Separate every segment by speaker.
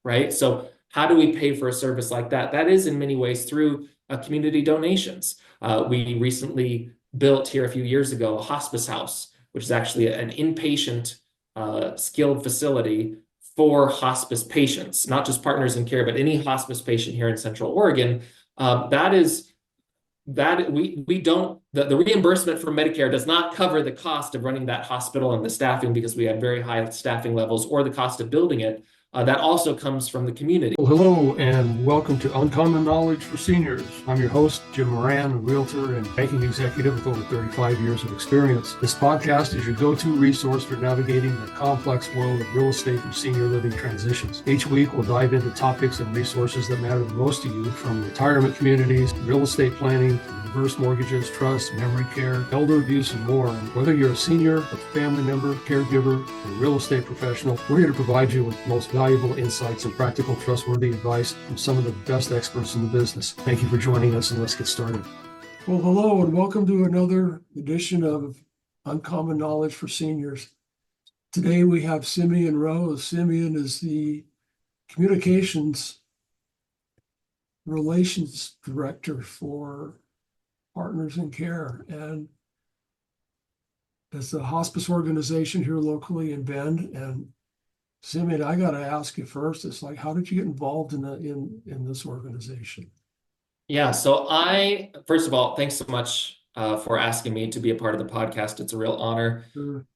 Speaker 1: right? So how do we pay for a service like that? That is in many ways through community donations. We recently built here a few years ago a hospice house, which is actually an inpatient skilled facility for hospice patients, not just partners in care, but any hospice patient here in Central Oregon. That is that we don't the reimbursement from Medicare does not cover the cost of running that hospital and the staffing because we have very high staffing levels or the cost of building it. That also comes from the community.
Speaker 2: Well, hello and welcome to Uncommon Knowledge for Seniors. I'm your host, Jim Moran, a realtor and banking executive with over 35 years of experience. This podcast is your go-to resource for navigating the complex world of real estate and senior living transitions. Each week, we'll dive into topics and resources that matter the most to you, from retirement communities, real estate planning, reverse mortgages, trust, memory care, elder abuse, and more. And whether you're a senior, a family member, caregiver, or a real estate professional, we're here to provide you with the most valuable insights and practical, trustworthy advice from some of the best experts in the business. Thank you for joining us, and let's get started. Well, hello, and welcome to another edition of Uncommon Knowledge for Seniors. Today we have Simeon Rose. Simeon is the Communications Relations Director for Partners in Care, and it's a hospice organization here locally in Bend. And Simeon, I got to ask you first, it's like, how did you get involved in this organization?
Speaker 1: Yeah, so first of all, thanks so much for asking me to be a part of the podcast. It's a real honor,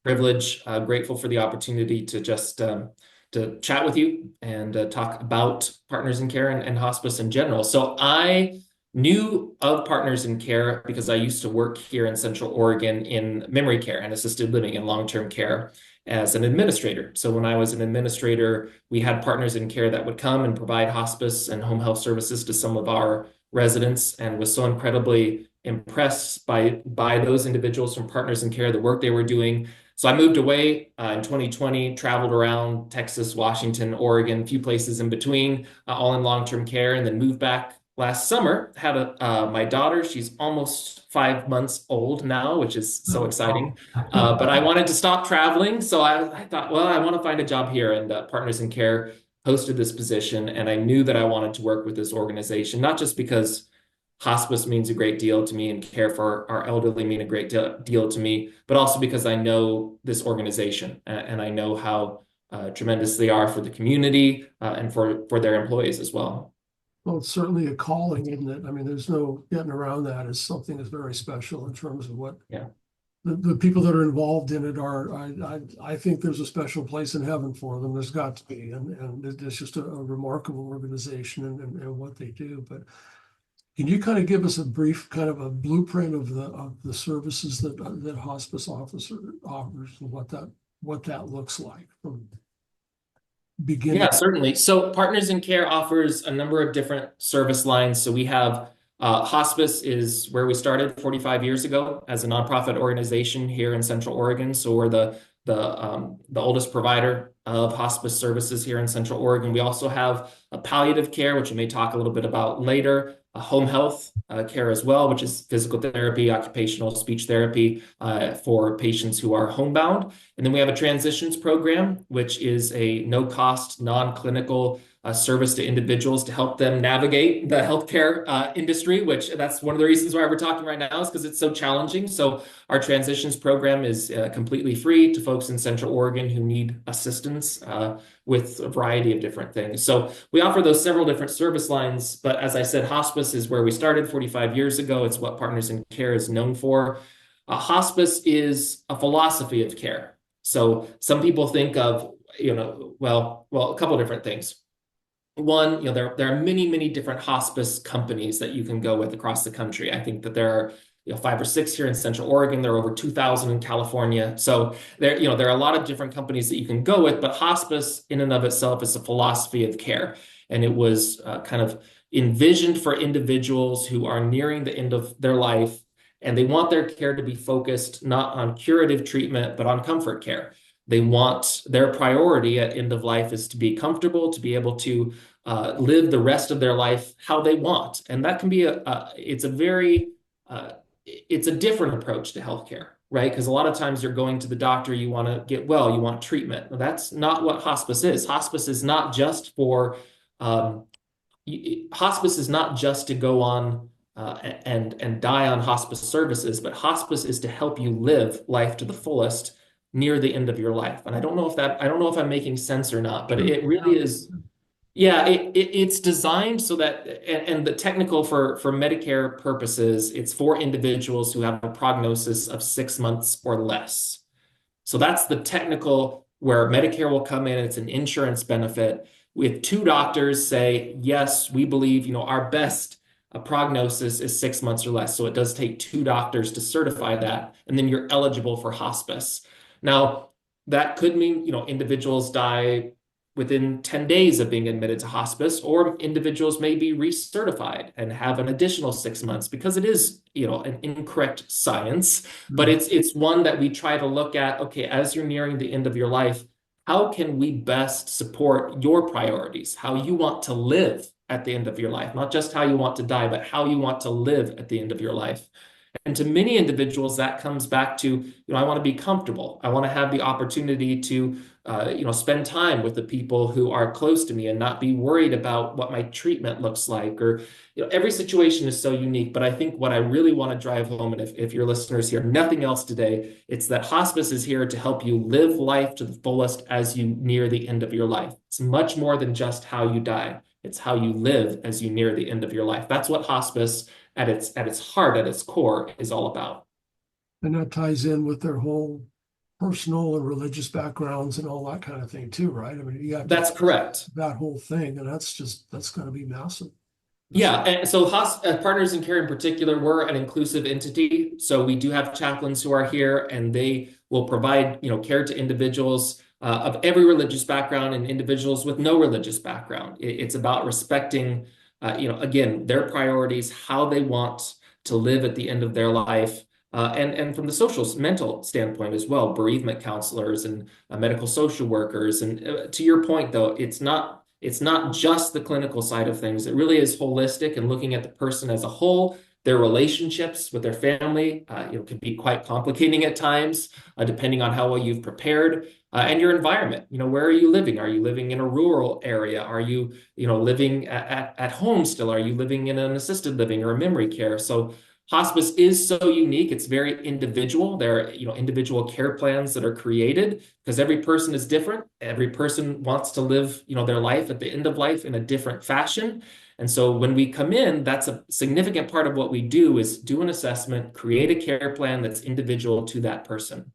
Speaker 1: privilege, grateful for the opportunity to just to chat with you and talk about Partners in Care and hospice in general. So I knew of Partners in Care because I used to work here in Central Oregon in memory care and assisted living and long-term care as an administrator. So when I was an administrator, we had Partners in Care that would come and provide hospice and home health services to some of our residents, and was so incredibly impressed by those individuals from Partners in Care, the work they were doing. So I moved away in 2020, traveled around Texas, Washington, Oregon, a few places in between, all in long-term care, and then moved back last summer. Had my daughter. She's almost 5 months old now, which is so exciting. But I wanted to stop traveling. So I thought, well, I want to find a job here. And Partners in Care posted this position. And I knew that I wanted to work with this organization, not just because hospice means a great deal to me and care for our elderly mean a great deal to me, but also because I know this organization and I know how tremendous they are for the community and for their employees as well.
Speaker 2: Well, it's certainly a calling, isn't it? I mean, there's no getting around that. It's something that's very special in terms of what the people that are involved in it are. I think there's a special place in heaven for them. There's got to be, and it's just a remarkable organization and what they do. But can you kind of give us a brief kind of a blueprint of the services that hospice offers and what that looks like from beginning?
Speaker 1: Yeah, certainly. So Partners in Care offers a number of different service lines. So we have hospice is where we started 45 years ago as a nonprofit organization here in Central Oregon. So we're the oldest provider of hospice services here in Central Oregon. We also have a palliative care, which we may talk a little bit about later, a home health care as well, which is physical therapy, occupational speech therapy for patients who are homebound. And then we have a transitions program, which is a no-cost, non-clinical service to individuals to help them navigate the healthcare industry, which that's one of the reasons why we're talking right now is because it's so challenging. So our transitions program is completely free to folks in Central Oregon who need assistance with a variety of different things. So we offer those several different service lines, but as I said, hospice is where we started 45 years ago. It's what Partners in Care is known for. Hospice is a philosophy of care. So some people think of, well, a couple of different things. One, there are many, many different hospice companies that you can go with across the country. I think that there are 5 or 6 here in Central Oregon. There are over 2,000 in California. So there are a lot of different companies that you can go with, but hospice in and of itself is a philosophy of care. And it was kind of envisioned for individuals who are nearing the end of their life, and they want their care to be focused not on curative treatment, but on comfort care. They want their priority at end of life is to be comfortable, to be able to live the rest of their life how they want. And that can be it's a different approach to healthcare. right? Because a lot of times you're going to the doctor, you want to get well, you want treatment. Well, that's not what hospice is. Hospice is not just for um, hospice is not just to go on and die on hospice services, but hospice is to help you live life to the fullest near the end of your life. And I don't know if I'm making sense or not, but
Speaker 2: Sure.
Speaker 1: it really is. Yeah, it's designed so that, and the technical for Medicare purposes, it's for individuals who have a prognosis of 6 months or less. So that's the technical where Medicare will come in. It's an insurance benefit. With two doctors say, yes, we believe, our best prognosis is 6 months or less. So it does take two doctors to certify that, and then you're eligible for hospice. Now, that could mean, individuals die within 10 days of being admitted to hospice, or individuals may be recertified and have an additional 6 months because it is, an incorrect science, but
Speaker 2: Mhm.
Speaker 1: it's one that we try to look at. Okay, as you're nearing the end of your life, how can we best support your priorities, how you want to live at the end of your life, not just how you want to die, but how you want to live at the end of your life. And to many individuals, that comes back to, I want to be comfortable. I want to have the opportunity to, spend time with the people who are close to me and not be worried about what my treatment looks like. Or, every situation is so unique. But I think what I really want to drive home, and if your listeners hear nothing else today, it's that hospice is here to help you live life to the fullest as you near the end of your life. It's much more than just how you die. It's how you live as you near the end of your life. That's what hospice at its heart, at its core, is all about.
Speaker 2: And that ties in with their whole personal and religious backgrounds and all that kind of thing too, right? I mean, you have to
Speaker 1: That's correct.
Speaker 2: that whole thing, and that's going to be massive. That's
Speaker 1: Yeah, and so Partners in Care in particular, we're an inclusive entity. So we do have chaplains who are here, and they will provide, care to individuals of every religious background and individuals with no religious background. It's about respecting, again, their priorities, how they want to live at the end of their life. And from the social mental standpoint as well, bereavement counselors and medical social workers. And to your point, though, it's not just the clinical side of things. It really is holistic and looking at the person as a whole. Their relationships with their family, can be quite complicating at times, depending on how well you've prepared, and your environment. Where are you living? Are you living in a rural area? Are you, living at home still? Are you living in an assisted living or a memory care? So hospice is so unique. It's very individual. There are, individual care plans that are created because every person is different. Every person wants to live, their life at the end of life in a different fashion. And so when we come in, that's a significant part of what we do is do an assessment, create a care plan that's individual to that person.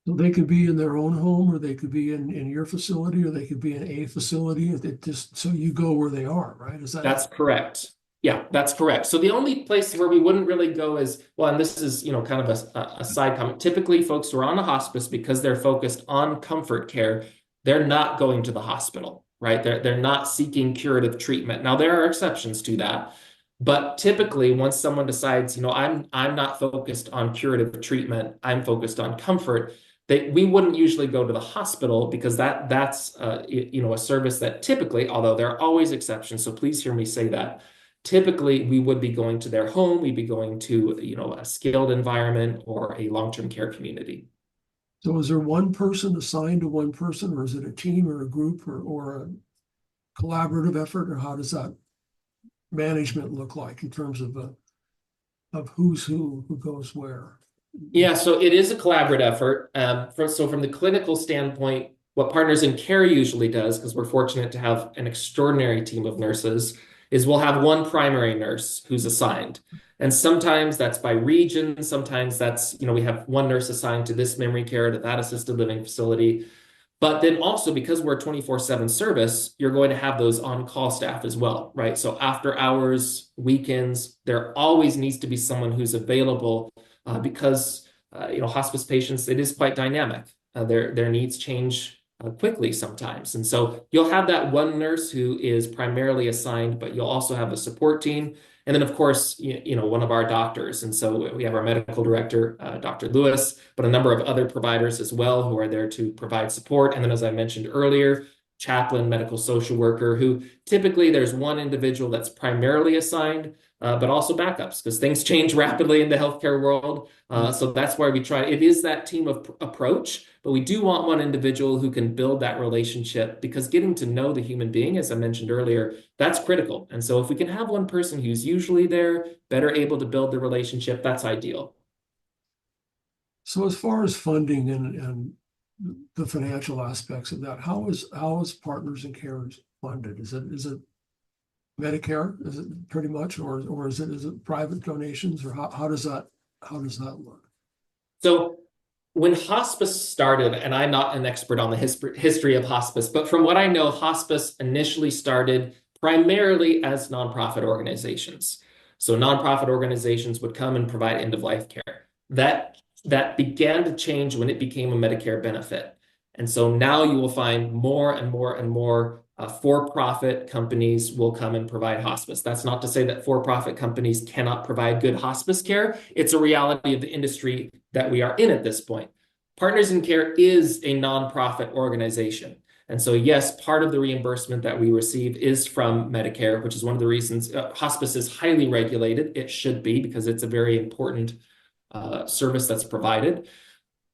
Speaker 2: So they could be in their own home, or they could be in your facility, or they could be in a facility. It just so you go where they are, right? Is that
Speaker 1: That's correct. Yeah, that's correct. So the only place where we wouldn't really go is, well, and this is, kind of a side comment. Typically, folks who are on a hospice, because they're focused on comfort care, they're not going to the hospital, right? They're not seeking curative treatment. Now, there are exceptions to that. But typically, once someone decides, I'm not focused on curative treatment, I'm focused on comfort, we wouldn't usually go to the hospital because that's a service that typically, although there are always exceptions, so please hear me say that. Typically, we would be going to their home, we'd be going to, a skilled environment or a long-term care community.
Speaker 2: so? Is there one person assigned to one person, or is it a team or a group or a collaborative effort, or how does that management look like in terms of who's who goes where?
Speaker 1: Yeah, so it is a collaborative effort. From the clinical standpoint, what Partners in Care usually does, because we're fortunate to have an extraordinary team of nurses, is we'll have one primary nurse who's assigned. And sometimes that's by region. Sometimes that's, we have one nurse assigned to this memory care, to that assisted living facility. But then also because we're a 24/7 service, you're going to have those on-call staff as well, right? So after hours, weekends, there always needs to be someone who's available because hospice patients, it is quite dynamic. Their needs change quickly sometimes. And so you'll have that one nurse who is primarily assigned, but you'll also have a support team. And then, of course, one of our doctors. And so we have our medical director, Dr. Lewis, but a number of other providers as well who are there to provide support. And then, as I mentioned earlier, chaplain, medical social worker, who typically there's one individual that's primarily assigned, but also backups because things change rapidly in the healthcare world. So that's why we try. It is that team of approach, but we do want one individual who can build that relationship because getting to know the human being, as I mentioned earlier, that's critical. And so if we can have one person who's usually there, better able to build the relationship, that's ideal.
Speaker 2: So as far as funding and the financial aspects of that, how is Partners in Care funded? Is it Medicare? Is it pretty much, or is it private donations, or how does that look?
Speaker 1: So when hospice started, and I'm not an expert on the history of hospice, but from what I know, hospice initially started primarily as nonprofit organizations. So nonprofit organizations would come and provide end-of-life care. That began to change when it became a Medicare benefit. And so now you will find more and more and more for-profit companies will come and provide hospice. That's not to say that for-profit companies cannot provide good hospice care. It's a reality of the industry that we are in at this point. Partners in Care is a nonprofit organization. And so, yes, part of the reimbursement that we receive is from Medicare, which is one of the reasons hospice is highly regulated. It should be because it's a very important service that's provided.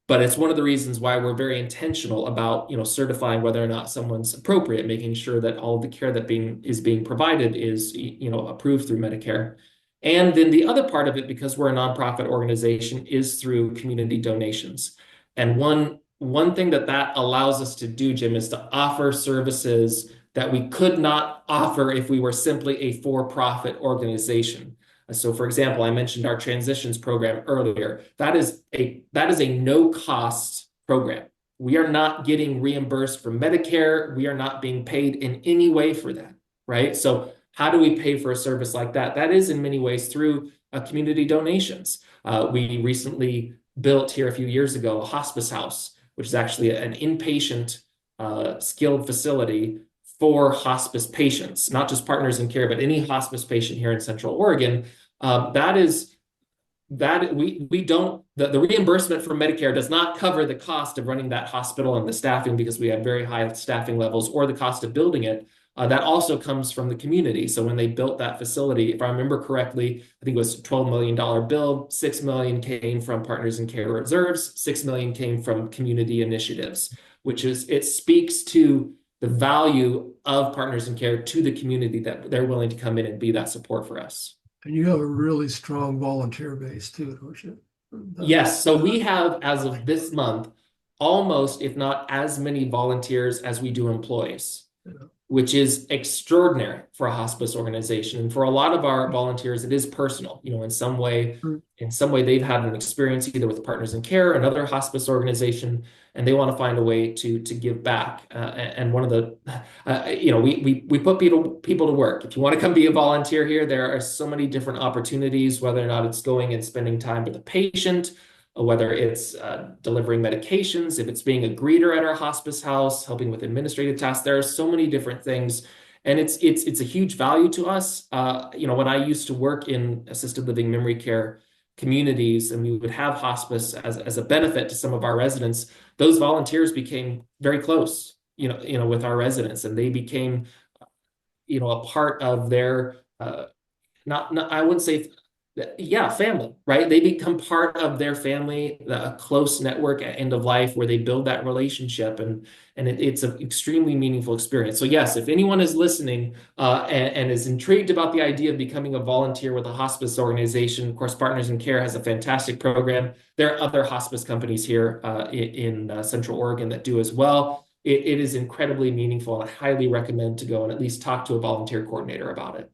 Speaker 1: But it's one of the reasons why we're very intentional about, certifying whether or not someone's appropriate, making sure that all of the care that is being provided is, approved through Medicare. And then the other part of it, because we're a nonprofit organization, is through community donations. And one thing that allows us to do, Jim, is to offer services that we could not offer if we were simply a for-profit organization. So, for example, I mentioned our transitions program earlier. That is a no-cost program. We are not getting reimbursed from Medicare. We are not being paid in any way for that, right? So how do we pay for a service like that? That is in many ways through community donations. We recently built here a few years ago a hospice house, which is actually an inpatient skilled facility for hospice patients, not just Partners in Care, but any hospice patient here in Central Oregon. The reimbursement from Medicare does not cover the cost of running that hospital and the staffing because we have very high staffing levels, or the cost of building it. That also comes from the community. So when they built that facility, if I remember correctly, I think it was a $12 million build. $6 million came from Partners in Care reserves. $6 million came from community initiatives, it speaks to the value of Partners in Care to the community that they're willing to come in and be that support for us.
Speaker 2: And you have a really strong volunteer base too, don't you?
Speaker 1: Yes. So we have, as of this month, almost, if not as many volunteers as we do employees, which is extraordinary for a hospice organization. And for a lot of our volunteers, it is personal. In some way, they've had an experience either with Partners in Care, another hospice organization, and they want to find a way to give back. And one of the, we put people to work. If you want to come be a volunteer here, there are so many different opportunities, whether or not it's going and spending time with a patient, whether it's delivering medications, if it's being a greeter at our hospice house, helping with administrative tasks. There are so many different things, and it's a huge value to us. When I used to work in assisted living memory care communities, and we would have hospice as a benefit to some of our residents, those volunteers became very close, with our residents, and they became, a part of their, I wouldn't say, family, right? They become part of their family, a close network at end of life where they build that relationship, and it's an extremely meaningful experience. So yes, if anyone is listening and is intrigued about the idea of becoming a volunteer with a hospice organization, of course, Partners in Care has a fantastic program. There are other hospice companies here in Central Oregon that do as well. It is incredibly meaningful, and I highly recommend to go and at least talk to a volunteer coordinator about it.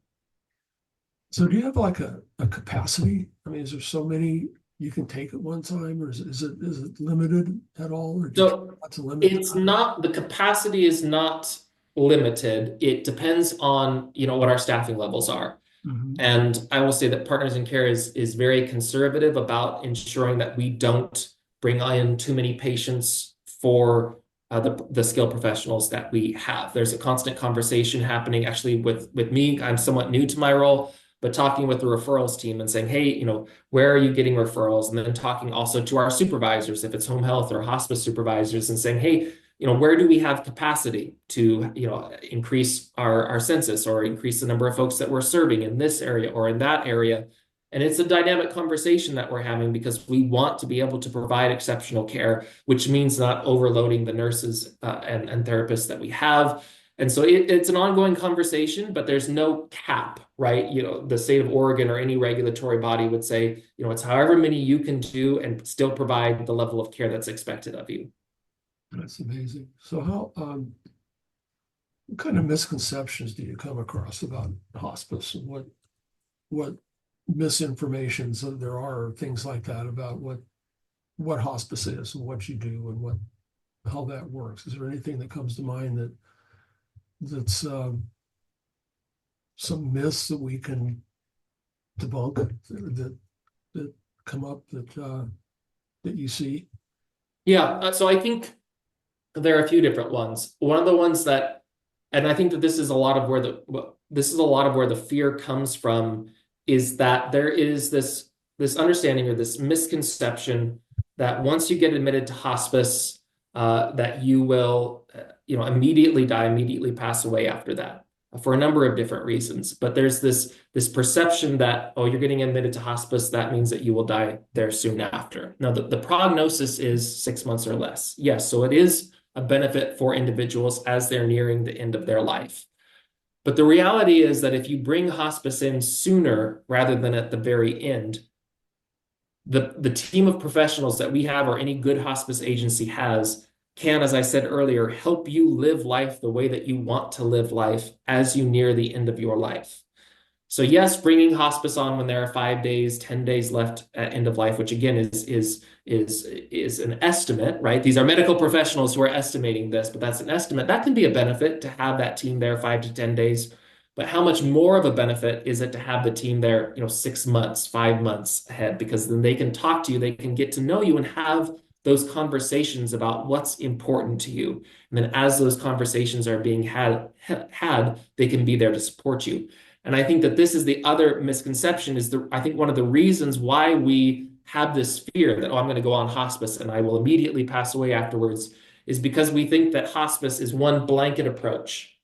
Speaker 2: So do you have like a capacity? I mean, is there so many you can take at one time, or is it limited at all? Or
Speaker 1: so it's not, the capacity is not limited. It depends on, what our staffing levels are.
Speaker 2: Mm-hmm.
Speaker 1: And I will say that Partners in Care is very conservative about ensuring that we don't bring in too many patients for the skilled professionals that we have. There's a constant conversation happening actually with me. I'm somewhat new to my role, but talking with the referrals team and saying, hey, where are you getting referrals? And then talking also to our supervisors, if it's home health or hospice supervisors, and saying, hey, where do we have capacity to, increase our census or increase the number of folks that we're serving in this area or in that area? And it's a dynamic conversation that we're having because we want to be able to provide exceptional care, which means not overloading the nurses and therapists that we have. And so it's an ongoing conversation, but there's no cap, right? The state of Oregon or any regulatory body would say, it's however many you can do and still provide the level of care that's expected of you.
Speaker 2: That's amazing. So what kind of misconceptions do you come across about hospice, and what misinformations there are, things like that, about what hospice is and what you do and how that works? Is there anything that comes to mind that's some myths that we can debunk that come up that you see?
Speaker 1: Yeah, so I think there are a few different ones. One of the ones that, and I think that this is a lot of where the fear comes from, is that there is this understanding or this misconception that once you get admitted to hospice, that you will, immediately die, immediately pass away after that, for a number of different reasons. But there's this perception that, oh, you're getting admitted to hospice, that means that you will die there soon after. Now, the prognosis is 6 months or less. Yes, so it is a benefit for individuals as they're nearing the end of their life. But the reality is that if you bring hospice in sooner rather than at the very end, the team of professionals that we have, or any good hospice agency has, can, as I said earlier, help you live life the way that you want to live life as you near the end of your life. So yes, bringing hospice on when there are 5 days, 10 days left at end of life, which again is an estimate, right? These are medical professionals who are estimating this, but that's an estimate. That can be a benefit to have that team there 5 to 10 days. But how much more of a benefit is it to have the team there, 6 months, 5 months ahead? Because then they can talk to you, they can get to know you and have those conversations about what's important to you. And then as those conversations are being had, they can be there to support you. And I think that this is the other misconception, I think one of the reasons why we have this fear that, oh, I'm going to go on hospice and I will immediately pass away afterwards, is because we think that hospice is one blanket approach,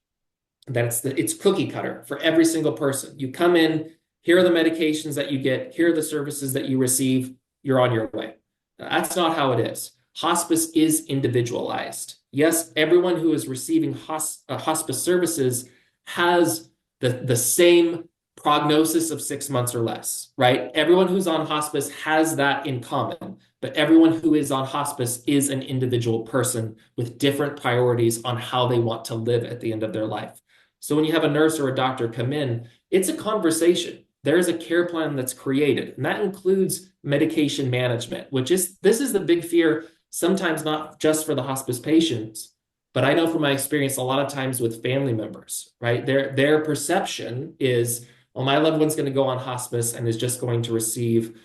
Speaker 1: that it's cookie cutter for every single person. You come in, here are the medications that you get, here are the services that you receive, you're on your way. That's not how it is. Hospice is individualized. Yes, everyone who is receiving hospice services has the same prognosis of 6 months or less, right? Everyone who's on hospice has that in common, but everyone who is on hospice is an individual person with different priorities on how they want to live at the end of their life. So when you have a nurse or a doctor come in, it's a conversation. There is a care plan that's created, and that includes medication management, this is the big fear, sometimes not just for the hospice patients, but I know from my experience a lot of times with family members, right? Their perception is, well, my loved one's going to go on hospice and is just going to receive,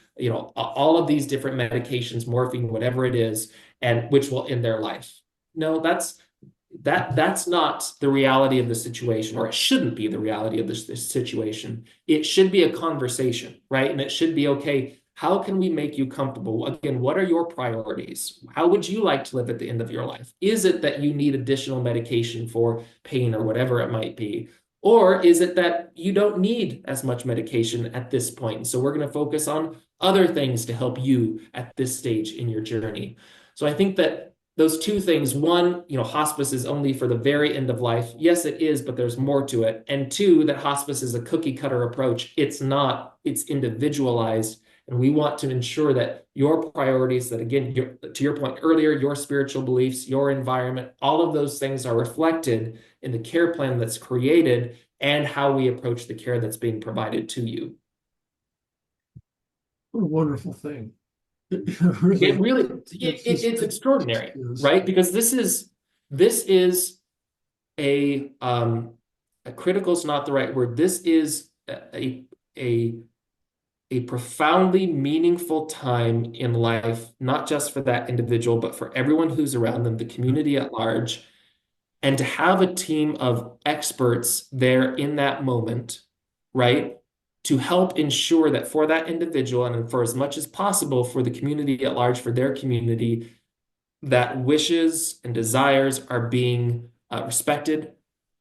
Speaker 1: all of these different medications, morphine, whatever it is, and which will end their life. No, that's not the reality of the situation, or it shouldn't be the reality of this situation. It should be a conversation, right? And it should be, okay, how can we make you comfortable? Again, what are your priorities? How would you like to live at the end of your life? Is it that you need additional medication for pain or whatever it might be? Or is it that you don't need as much medication at this point? So we're going to focus on other things to help you at this stage in your journey. So I think that those two things, one, hospice is only for the very end of life. Yes, it is, but there's more to it. And two, that hospice is a cookie cutter approach. It's not, it's individualized. And we want to ensure that your priorities, that again, to your point earlier, your spiritual beliefs, your environment, all of those things are reflected in the care plan that's created and how we approach the care that's being provided to you.
Speaker 2: What a wonderful thing.
Speaker 1: It's extraordinary, right? Because this is a critical is not the right word. This is a profoundly meaningful time in life, not just for that individual, but for everyone who's around them, the community at large. And to have a team of experts there in that moment, right, to help ensure that for that individual and for as much as possible for the community at large, for their community, that wishes and desires are being respected,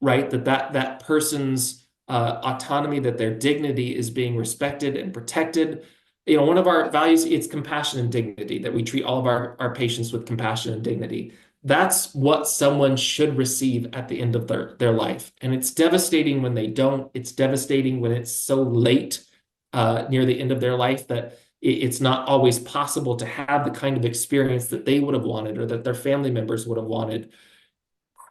Speaker 1: right? That person's autonomy, that their dignity is being respected and protected. One of our values, it's compassion and dignity, that we treat all of our patients with compassion and dignity. That's what someone should receive at the end of their life. And it's devastating when they don't. It's devastating when it's so late near the end of their life that it's not always possible to have the kind of experience that they would have wanted or that their family members would have wanted.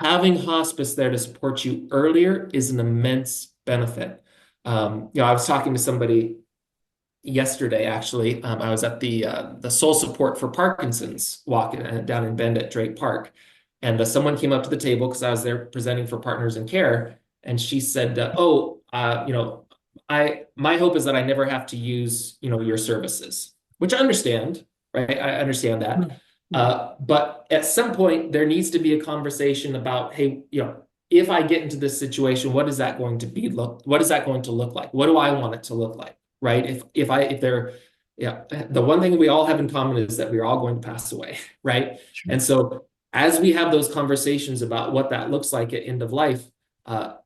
Speaker 1: Having hospice there to support you earlier is an immense benefit. I was talking to somebody yesterday, actually. I was at the Soul Support for Parkinson's walk down in Bend at Drake Park, and someone came up to the table because I was there presenting for Partners in Care, and she said, my hope is that I never have to use your services," which I understand, right? I understand that. But at some point, there needs to be a conversation about, hey, if I get into this situation, what is that going to be what is that going to look like? What do I want it to look like? Right? The one thing we all have in common is that we're all going to pass away, right?
Speaker 2: Sure.
Speaker 1: And so as we have those conversations about what that looks like at end of life,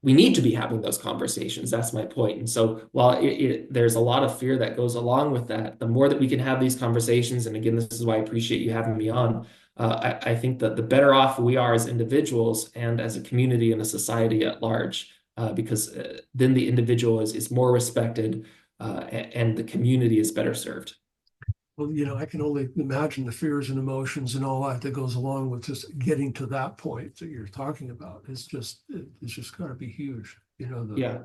Speaker 1: we need to be having those conversations. That's my point. And so while there's a lot of fear that goes along with that, the more that we can have these conversations, and again, this is why I appreciate you having me on, I think that the better off we are as individuals and as a community and a society at large, because then the individual is more respected, and the community is better served.
Speaker 2: Well, I can only imagine the fears and emotions and all that goes along with just getting to that point that you're talking about. It's just got to be huge.
Speaker 1: Yeah.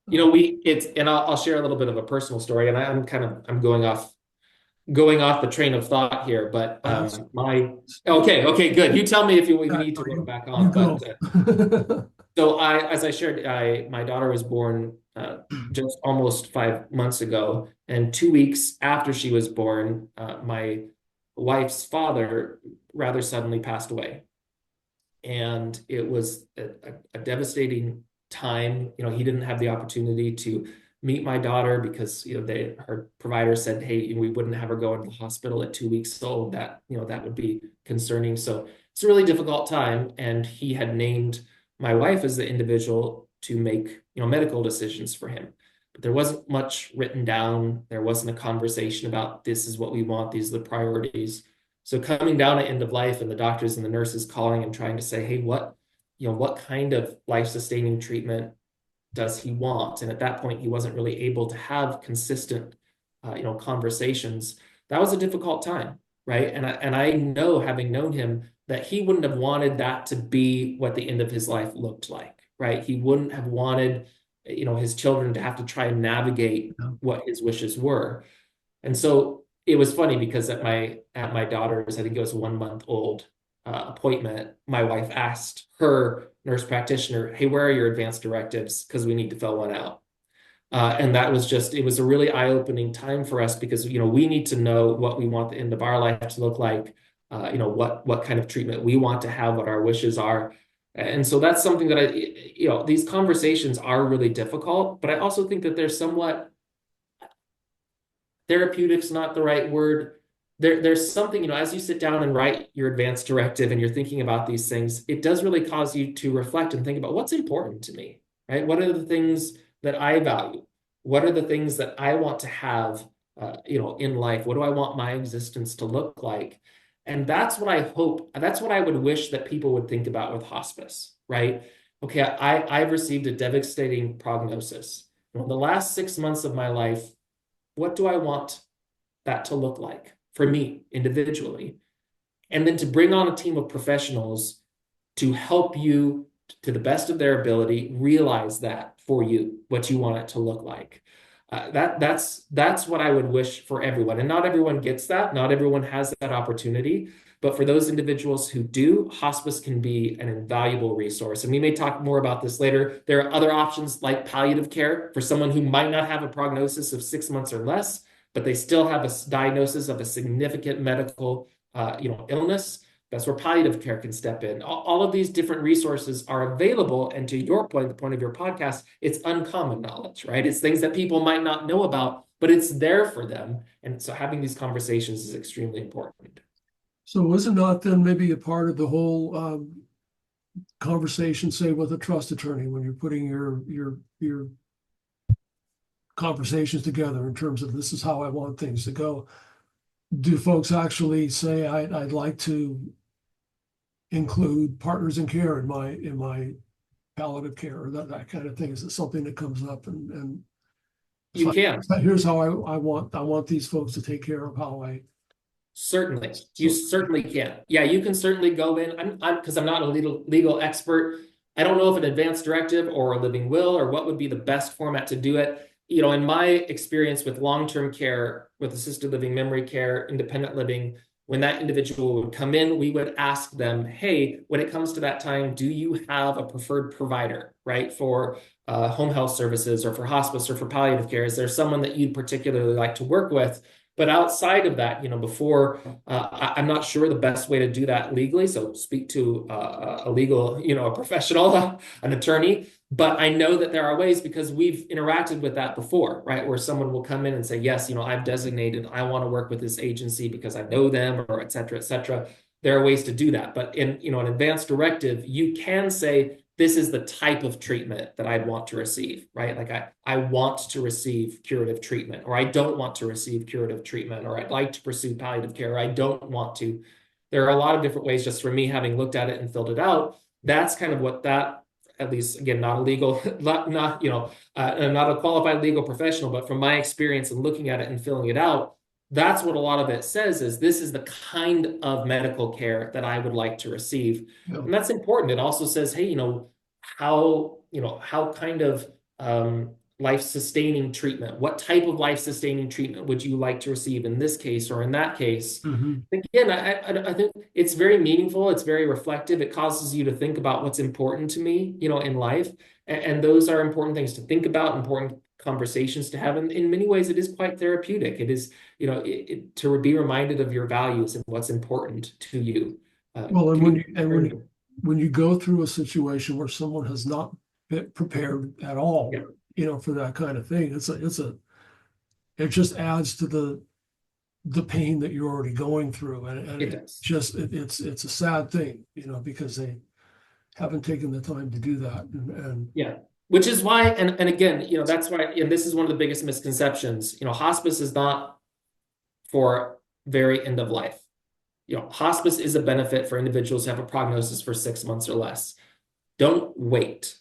Speaker 1: And I'll share a little bit of a personal story, and I'm going off the train of thought here, but okay, good. You tell me if we need to go back on. But so as I shared, my daughter was born just almost 5 months ago, and 2 weeks after she was born, my wife's father rather suddenly passed away, and it was a devastating time. He didn't have the opportunity to meet my daughter because her provider said, hey, we wouldn't have her go into the hospital at 2 weeks old. That would be concerning. So it's a really difficult time, and he had named my wife as the individual to make medical decisions for him. But there wasn't much written down. There wasn't a conversation about, this is what we want, these are the priorities. So coming down at end of life, and the doctors and the nurses calling and trying to say, hey, what kind of life-sustaining treatment does he want? And at that point, he wasn't really able to have consistent, conversations. That was a difficult time, right? And I know, having known him, that he wouldn't have wanted that to be what the end of his life looked like, right? He wouldn't have wanted, his children to have to try and navigate what his wishes were. And so it was funny because at my daughter's, I think it was 1 month old, appointment, my wife asked her nurse practitioner, hey, where are your advanced directives? Because we need to fill one out. And that was it was a really eye-opening time for us, because, we need to know what we want the end of our life to look like, what kind of treatment we want to have, what our wishes are. And so that's something that these conversations are really difficult, but I also think that they're somewhat, therapeutic's not the right word. There's something, as you sit down and write your advanced directive and you're thinking about these things, it does really cause you to reflect and think about what's important to me, right? What are the things that I value? What are the things that I want to have, in life? What do I want my existence to look like? And that's what I would wish that people would think about with hospice, right? Okay, I've received a devastating prognosis. In the last 6 months of my life, what do I want that to look like for me individually? And then to bring on a team of professionals to help you, to the best of their ability, realize that for you, what you want it to look like. That's what I would wish for everyone. And not everyone gets that. Not everyone has that opportunity. But for those individuals who do, hospice can be an invaluable resource. And we may talk more about this later. There are other options like palliative care for someone who might not have a prognosis of 6 months or less, but they still have a diagnosis of a significant medical illness. That's where palliative care can step in. All of these different resources are available. And to your point, the point of your podcast, it's uncommon knowledge, right? It's things that people might not know about, but it's there for them. And so having these conversations is extremely important.
Speaker 2: So is it not then maybe a part of the whole conversation, say with a trust attorney, when you're putting your conversations together in terms of this is how I want things to go? Do folks actually say I'd like to include partners in care in my palliative care or that kind of thing? Is it something that comes up and it's
Speaker 1: You
Speaker 2: like,
Speaker 1: can.
Speaker 2: here's how I want these folks to take care of how I
Speaker 1: Certainly, you
Speaker 2: so
Speaker 1: certainly can. Yeah, you can certainly go in. Because I'm not a legal expert. I don't know if an advanced directive or a living will or what would be the best format to do it. You know, in my experience with long-term care, with assisted living, memory care, independent living, when that individual would come in, we would ask them, hey, when it comes to that time, do you have a preferred provider, right? For home health services or for hospice or for palliative care? Is there someone that you'd particularly like to work with? But outside of that, before I'm not sure the best way to do that legally. So speak to a legal, a professional, an attorney. But I know that there are ways because we've interacted with that before, right? Where someone will come in and say, yes, I've designated, I want to work with this agency because I know them, or et cetera, et cetera. There are ways to do that. But in, an advanced directive, you can say, this is the type of treatment that I'd want to receive, right? Like I want to receive curative treatment, or I don't want to receive curative treatment, or I'd like to pursue palliative care, or I don't want to. There are a lot of different ways, just for me having looked at it and filled it out. That's kind of what that, at least again, not a legal, not not a qualified legal professional, but from my experience and looking at it and filling it out, that's what a lot of it says is this is the kind of medical care that I would like to receive. And that's important. It also says, hey, how kind of life-sustaining treatment, what type of life-sustaining treatment would you like to receive in this case or in that case? Again, I think it's very meaningful. It's very reflective. It causes you to think about what's important to me, in life. And those are important things to think about, important conversations to have. And in many ways, it is quite therapeutic. It is, to be reminded of your values and what's important to you.
Speaker 2: well, and when you go through a situation where someone has not been prepared at all,
Speaker 1: Yeah.
Speaker 2: For that kind of thing, it just adds to the pain that you're already going through, and
Speaker 1: It does.
Speaker 2: it's a sad thing, because they haven't taken the time to do that, and
Speaker 1: Yeah. Which is why, and again, that's why, and this is one of the biggest misconceptions. Hospice is not for very end of life. Hospice is a benefit for individuals who have a prognosis for 6 months or less. Don't wait,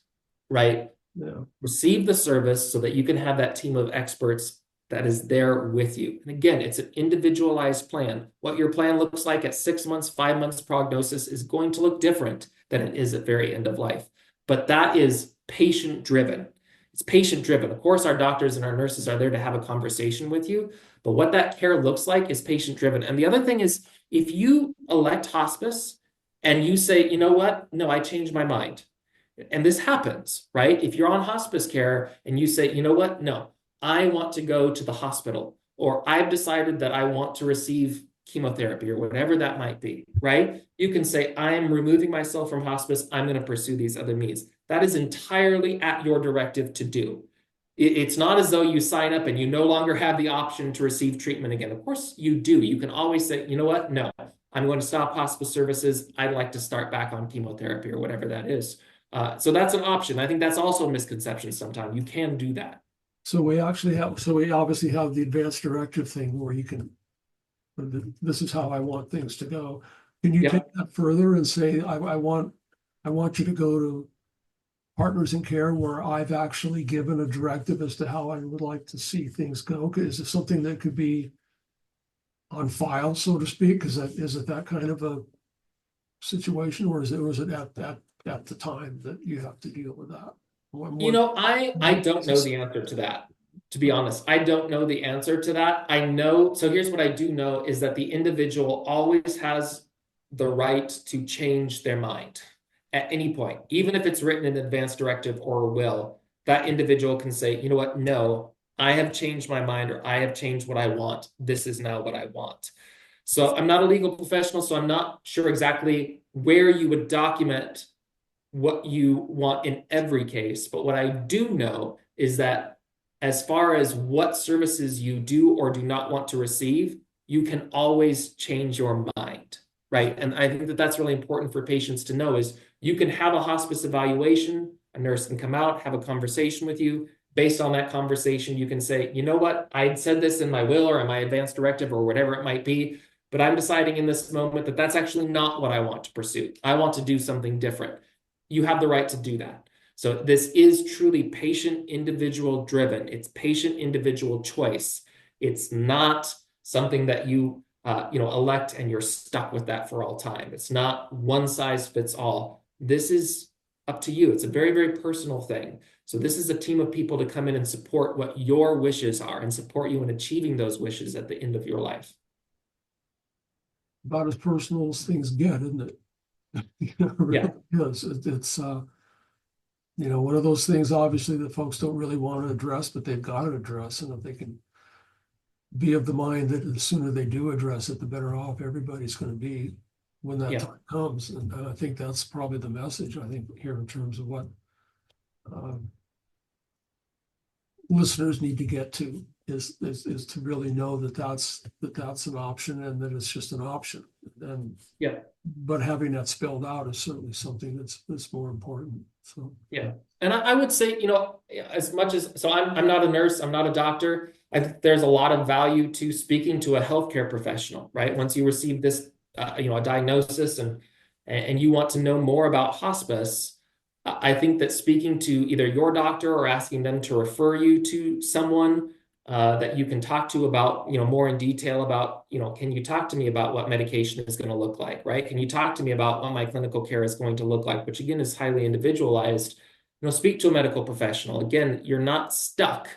Speaker 1: right?
Speaker 2: yeah.
Speaker 1: Receive the service so that you can have that team of experts that is there with you. And again, it's an individualized plan. What your plan looks like at 6 months, 5 months prognosis is going to look different than it is at very end of life. But that is patient driven. It's patient driven. Of course, our doctors and our nurses are there to have a conversation with you, but what that care looks like is patient driven. And the other thing is, if you elect hospice and you say, you know what? No, I changed my mind. And this happens, right? If you're on hospice care and you say, you know what? No, I want to go to the hospital, or I've decided that I want to receive chemotherapy or whatever that might be, right? You can say, I'm removing myself from hospice. I'm going to pursue these other means. That is entirely at your directive to do. It's not as though you sign up and you no longer have the option to receive treatment again. Of course you do. You can always say, you know what? No, I'm going to stop hospice services. I'd like to start back on chemotherapy or whatever that is. So that's an option. I think that's also a misconception sometimes. You can do that.
Speaker 2: So we obviously have the advanced directive thing where you can, this is how I want things to go. Can you take that further and say, I want you to go to partners in care where I've actually given a directive as to how I would like to see things go? Is it something that could be on file, so to speak? Is it that kind of a situation, or is it at the time that you have to deal with that?
Speaker 1: I don't know the answer to that. To be honest, I don't know the answer to that. I know. So here's what I do know is that the individual always has the right to change their mind at any point, even if it's written in an advance directive or a will. That individual can say, you know what? No, I have changed my mind, or I have changed what I want. This is now what I want. So I'm not a legal professional, so I'm not sure exactly where you would document what you want in every case. But what I do know is that as far as what services you do or do not want to receive, you can always change your mind. right? And I think that that's really important for patients to know is you can have a hospice evaluation, a nurse can come out, have a conversation with you. Based on that conversation, you can say, you know what, I said this in my will or in my advance directive or whatever it might be, but I'm deciding in this moment that that's actually not what I want to pursue. I want to do something different. You have the right to do that. So this is truly patient individual driven. It's patient individual choice. It's not something that you elect and you're stuck with that for all time. It's not one size fits all. This is up to you. It's a very, very personal thing. So this is a team of people to come in and support what your wishes are and support you in achieving those wishes at the end of your life.
Speaker 2: About as personal as things get, isn't it? It really is. It's one of those things, obviously, that folks don't really want to address, but they've got to address. And if they can be of the mind that the sooner they do address it, the better off everybody's going to be when that time comes. And I think that's probably the message, I think, here in terms of what listeners need to get to is to really know that that's an option and that it's just an option. And but having that spelled out is certainly something that's more important. So
Speaker 1: and I would say, as much as I'm not a nurse, I'm not a doctor. I think there's a lot of value to speaking to a healthcare professional, right? Once you receive this, a diagnosis and you want to know more about hospice, I think that speaking to either your doctor or asking them to refer you to someone that you can talk to about, more in detail about, can you talk to me about what medication is going to look like, right? Can you talk to me about what my clinical care is going to look like, which again is highly individualized. Speak to a medical professional. Again, you're not stuck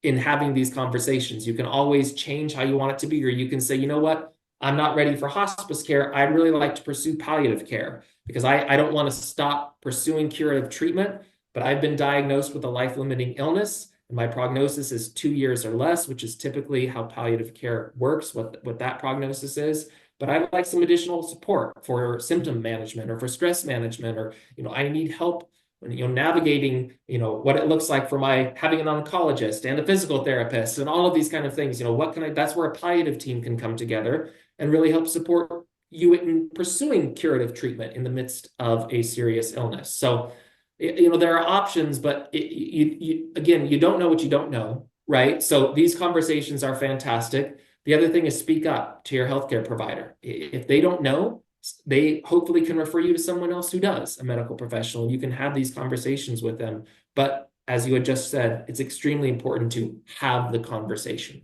Speaker 1: in having these conversations. You can always change how you want it to be, or you can say, you know what, I'm not ready for hospice care. I'd really like to pursue palliative care because I don't want to stop pursuing curative treatment, but I've been diagnosed with a life-limiting illness and my prognosis is 2 years or less, which is typically how palliative care works, what that prognosis is. But I'd like some additional support for symptom management or for stress management, or, I need help navigating, what it looks like for my having an oncologist and a physical therapist and all of these kind of things. That's where a palliative team can come together and really help support you in pursuing curative treatment in the midst of a serious illness. So, there are options, but again, you don't know what you don't know, right? So these conversations are fantastic. The other thing is speak up to your healthcare provider. If they don't know, they hopefully can refer you to someone else who does, a medical professional, and you can have these conversations with them. But as you had just said, it's extremely important to have the conversation.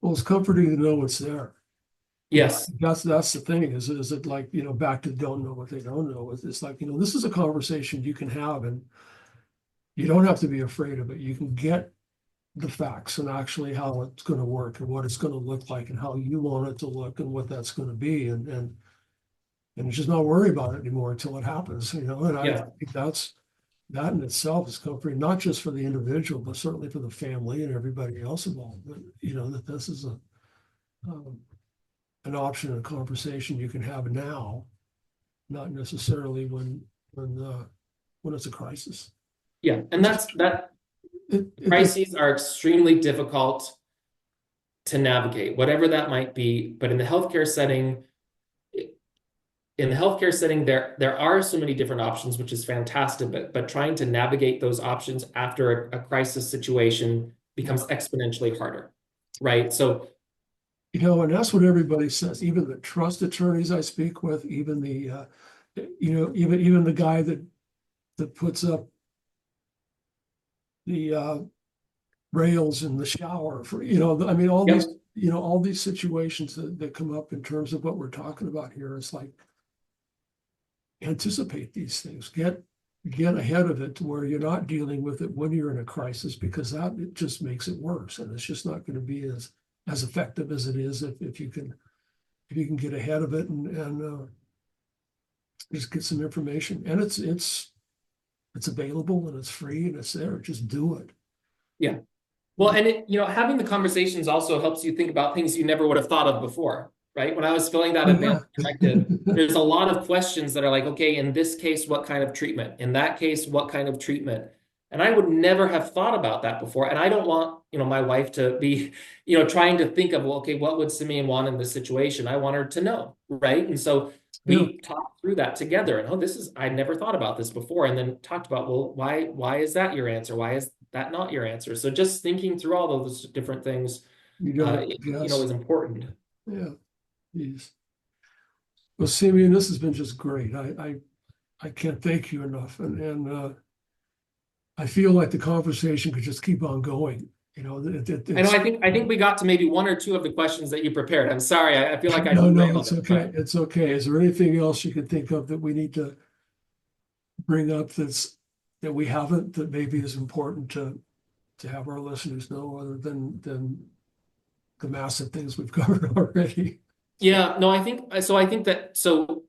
Speaker 2: Well, it's comforting to know it's there.
Speaker 1: Yes.
Speaker 2: That's the thing is it like, back to don't know what they don't know. It's like, this is a conversation you can have and you don't have to be afraid of it. You can get the facts and actually how it's going to work and what it's going to look like and how you want it to look and what that's going to be. And just not worry about it anymore until it happens, and I think that in itself is comforting, not just for the individual, but certainly for the family and everybody else involved. That this is an option, a conversation you can have now, not necessarily when it's a crisis.
Speaker 1: Yeah, and crises are extremely difficult to navigate, whatever that might be. But in the healthcare setting, there are so many different options, which is fantastic. But trying to navigate those options after a crisis situation becomes exponentially harder, right? So.
Speaker 2: And that's what everybody says, even the trust attorneys I speak with, even the, even the guy that puts up the rails in the shower for, all these situations that come up in terms of what we're talking about here. It's like, anticipate these things, get ahead of it to where you're not dealing with it when you're in a crisis, because it just makes it worse. And it's just not going to be as effective as it is if you can get ahead of it and just get some information. And it's available and it's free and it's there. Just do it.
Speaker 1: Yeah. Well, and having the conversations also helps you think about things you never would have thought of before, right? When I was filling that advanced directive, there's a lot of questions that are like, okay, in this case, what kind of treatment? In that case, what kind of treatment? And I would never have thought about that before. And I don't want, my wife to be, trying to think of, well, okay, what would Simeon want in this situation? I want her to know, right? And so
Speaker 2: Yeah,
Speaker 1: we talked through that together. And I never thought about this before. And then talked about, well, why is that your answer? Why is that not your answer? So just thinking through all those different things,
Speaker 2: you got it.
Speaker 1: is
Speaker 2: Yes.
Speaker 1: important.
Speaker 2: Yeah. Yes. Well, Simeon, this has been just great. I can't thank you enough. And I feel like the conversation could just keep on going.
Speaker 1: I know.
Speaker 2: It's
Speaker 1: I think we got to maybe one or two of the questions that you prepared. I'm sorry. I feel like I
Speaker 2: no,
Speaker 1: derailed
Speaker 2: it's
Speaker 1: it,
Speaker 2: okay.
Speaker 1: but
Speaker 2: It's okay. Is there anything else you can think of that we need to bring up that we haven't, that maybe is important to have our listeners know, other than the massive things we've covered already?
Speaker 1: yeah, no, I think so. I think that so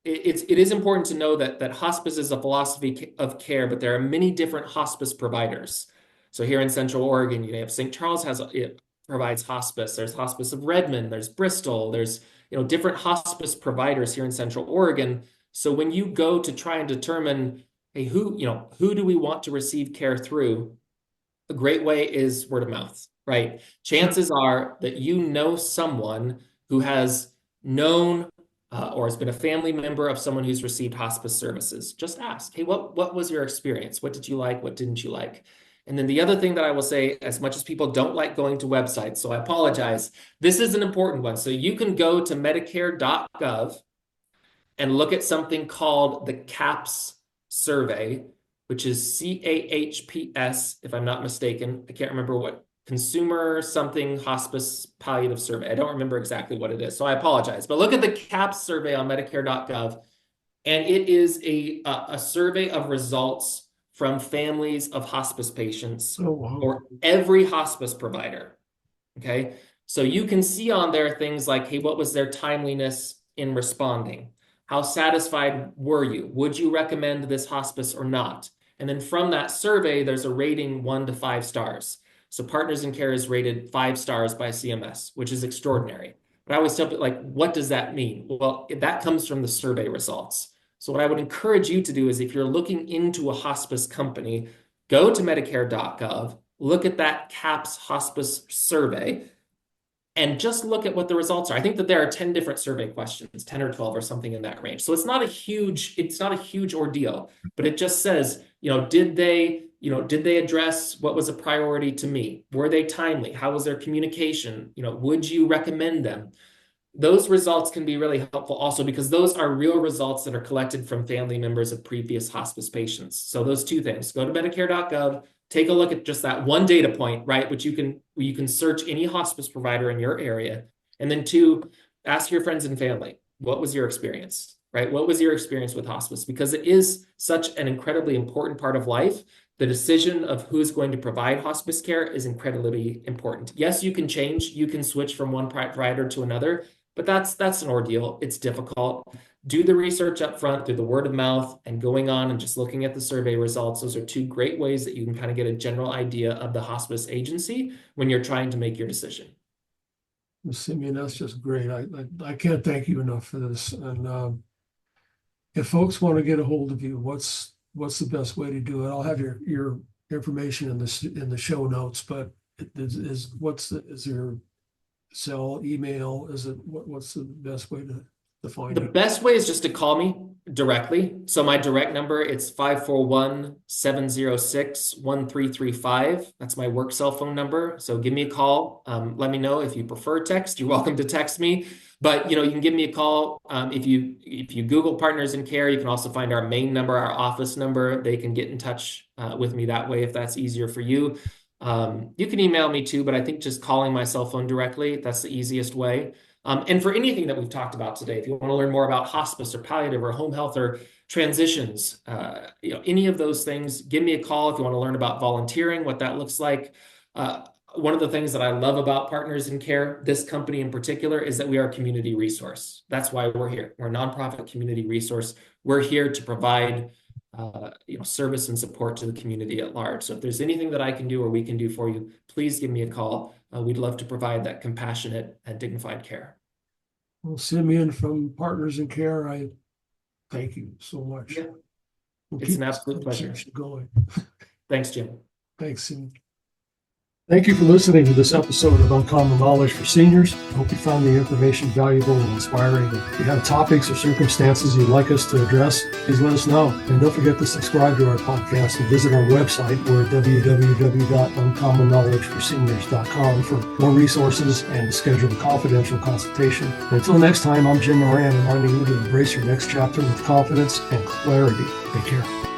Speaker 1: it is important to know that hospice is a philosophy of care, but there are many different hospice providers. So here in Central Oregon, you have St. Charles it provides hospice. There's Hospice of Redmond. There's Bristol. There's different hospice providers here in Central Oregon. So when you go to try and determine, hey, who do we want to receive care through? A great way is word of mouth, right?
Speaker 2: Sure.
Speaker 1: Chances are that someone who has known or has been a family member of someone who's received hospice services. Just ask, hey, what was your experience? What did you like? What didn't you like? And then the other thing that I will say, as much as people don't like going to websites, so I apologize, this is an important one. So you can go to Medicare.gov and look at something called the CAHPS survey, which is CAHPS, if I'm not mistaken. I can't remember what consumer something hospice palliative survey. I don't remember exactly what it is, so I apologize. But look at the CAHPS survey on Medicare.gov, and it is a survey of results from families of hospice patients
Speaker 2: Oh, wow.
Speaker 1: for every hospice provider. Okay. So you can see on there things like, hey, what was their timeliness in responding? How satisfied were you? Would you recommend this hospice or not? And then from that survey, there's a rating 1 to 5 stars. So Partners in Care is rated 5 stars by CMS, which is extraordinary. But I always tell people, like, what does that mean? Well, that comes from the survey results. So what I would encourage you to do is if you're looking into a hospice company, go to Medicare.gov, look at that CAHPS hospice survey, and just look at what the results are. I think that there are 10 different survey questions, 10 or 12 or something in that range. So it's not a huge ordeal, but it just says, did they address what was a priority to me? Were they timely? How was their communication? Would you recommend them? Those results can be really helpful also because those are real results that are collected from family members of previous hospice patients. So those two things, go to Medicare.gov, take a look at just that one data point, right? Which you can search any hospice provider in your area. And then two, ask your friends and family, what was your experience, right? What was your experience with hospice? Because it is such an incredibly important part of life. The decision of who's going to provide hospice care is incredibly important. Yes, you can change, you can switch from one provider to another, but that's an ordeal. It's difficult. Do the research up front through the word of mouth and going on and just looking at the survey results. Those are two great ways that you can kind of get a general idea of the hospice agency when you're trying to make your decision.
Speaker 2: Simeon, that's just great. I can't thank you enough for this. And if folks want to get a hold of you, what's the best way to do it? I'll have your information in the show notes, but is there cell, email? What's the best way to find
Speaker 1: The
Speaker 2: you?
Speaker 1: best way is just to call me directly. So my direct number, it's 541-706-1335. That's my work cell phone number. So give me a call. Let me know if you prefer text. You're welcome to text me. But you can give me a call. If you Google Partners in Care, you can also find our main number, our office number. They can get in touch with me that way if that's easier for you. You can email me too, but I think just calling my cell phone directly, that's the easiest way. And for anything that we've talked about today, if you want to learn more about hospice or palliative or home health or transitions, any of those things, give me a call. If you want to learn about volunteering, what that looks like. One of the things that I love about Partners in Care, this company in particular, is that we are a community resource. That's why we're here. We're a nonprofit community resource. We're here to provide service and support to the community at large. So if there's anything that I can do or we can do for you, please give me a call. We'd love to provide that compassionate and dignified care.
Speaker 2: Well, Simeon from Partners in Care, I thank you so much.
Speaker 1: Yeah,
Speaker 2: We'll
Speaker 1: it's
Speaker 2: keep
Speaker 1: an
Speaker 2: this
Speaker 1: absolute pleasure.
Speaker 2: conversation going.
Speaker 1: Thanks, Jim.
Speaker 2: Thanks. Thank you for listening to this episode of Uncommon Knowledge for Seniors. I hope you found the information valuable and inspiring. If you have topics or circumstances you'd like us to address, please let us know. And don't forget to subscribe to our podcast and visit our website. We're at www.uncommonknowledgeforseniors.com for more resources and to schedule a confidential consultation. And until next time, I'm Jim Moran, reminding you to embrace your next chapter with confidence and clarity. Take care.